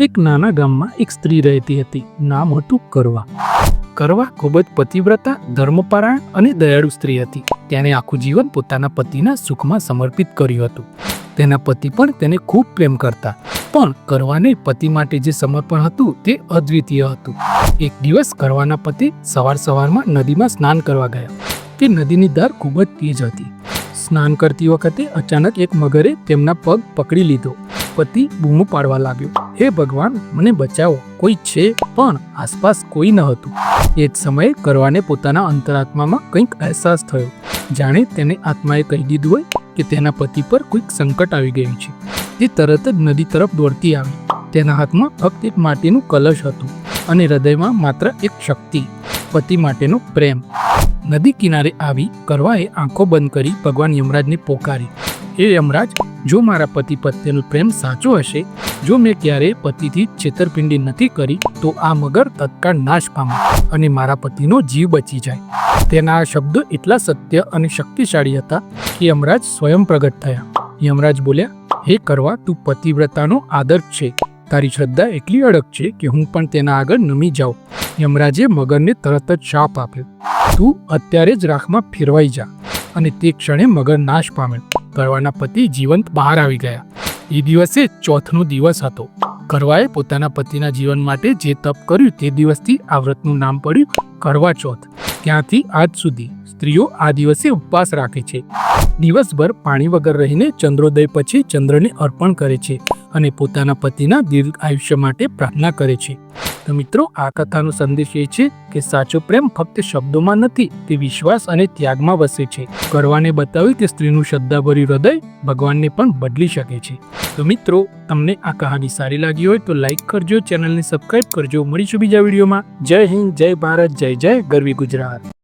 એક નાના ગામમાં એક સ્ત્રી રહેતી હતી. નામ હતું કરવા. કરવા ખૂબ જ પતિવ્રતા, ધર્મપરાયણ અને દયાળુ સ્ત્રી હતી. તેણે આખું જીવન પોતાના પતિના સુખમાં સમર્પિત કર્યું હતું. તેના પતિ પણ તેને ખૂબ પ્રેમ કરતા. પણ કરવાને પતિ માટે જે સમર્પણ હતું તે અદ્વિતીય હતું. એક દિવસ કરવાના પતિ સવારમાં નદીમાં સ્નાન કરવા ગયા. તે નદીની ધાર ખૂબ જ તેજ હતી. સ્નાન કરતી વખતે અચાનક એક મગરે તેમના પગ પકડી લીધો. પતિ બૂમો પાડવા લાગ્યો, હે ભગવાન, મને બચાવો, કોઈ છે? પણ આસપાસ કોઈ ન હતું. એ જ સમયે કરવાને પોતાના અંતરાત્મામાં કંઈક અહેસાસ થયો, જાણે તેને આત્માએ કહી દીધું હોય કે તેના પતિ પર કોઈક સંકટ આવી ગયું છે. તે તરત જ નદી તરફ દોડતી આવી. તેના હાથમાં ફક્ત એક માટીનું કલશ હતું અને હૃદયમાં માત્ર એક શક્તિ, પતિ માટેનો પ્રેમ. નદી કિનારે આવી કરવાએ આંખો બંધ કરી ભગવાન યમરાજને પોકારી, હે યમરાજ, જો મારા પતિ પ્રત્યેનો પ્રેમ સાચો હશે, જો મેં ક્યારેય પતિથી છેતરપિંડી નથી કરી, તો આ મગર તત્કાળ નાશ પામે અને મારા પતિનો જીવ બચી જાય. તેના આ શબ્દો એટલા સત્ય અને શક્તિશાળી હતા કે યમરાજ સ્વયં પ્રગટ થયા. યમરાજ બોલ્યા, હે કરવા, તું પતિવ્રતાનો આદર્શ છે. તારી શ્રદ્ધા એટલી અડગ છે કે હું પણ તેના આગળ નમી જાઉં. યમરાજે મગરને તરત જ શાપ આપ્યો, તું અત્યારે જ રાખમાં ફેરવાઈ જા. અને તે ક્ષણે મગર નાશ પામેલ. કરવાના પતિ જીવંત બહાર આવી ગયા. એ દિવસે ચોથનો દિવસ હતો. કરવાએ પોતાના પતિના જીવન માટે જે તપ કર્યું તે દિવસથી આ વ્રતનું નામ પડ્યું કરવા ચોથ. ત્યાંથી આજ સુધી સ્ત્રીઓ આ દિવસે ઉપવાસ રાખે છે. દિવસભર પાણી વગર રહીને ચંદ્રોદય પછી ચંદ્રને અર્પણ કરે છે અને પોતાના પતિના દીર્ઘ આયુષ્ય માટે પ્રાર્થના કરે છે. તો મિત્રો, આ કથાનો સંદેશ એ છે કે સાચો પ્રેમ ફક્ત શબ્દોમાં નથી, તે વિશ્વાસ અને ત્યાગમાં વસે છે. કરવાને બતાવ્યું કે સ્ત્રીનું શ્રદ્ધાભર્યું હૃદય ભગવાનને પણ બદલી શકે છે. તો મિત્રો, તમને આ કહાની સારી લાગી હોય તો લાઈક કરજો, ચેનલને સબસ્ક્રાઇબ કરજો. મળીશું બીજા વિડીયોમાં. જય હિન્દ, જય ભારત, જય જય ગરવી ગુજરાત.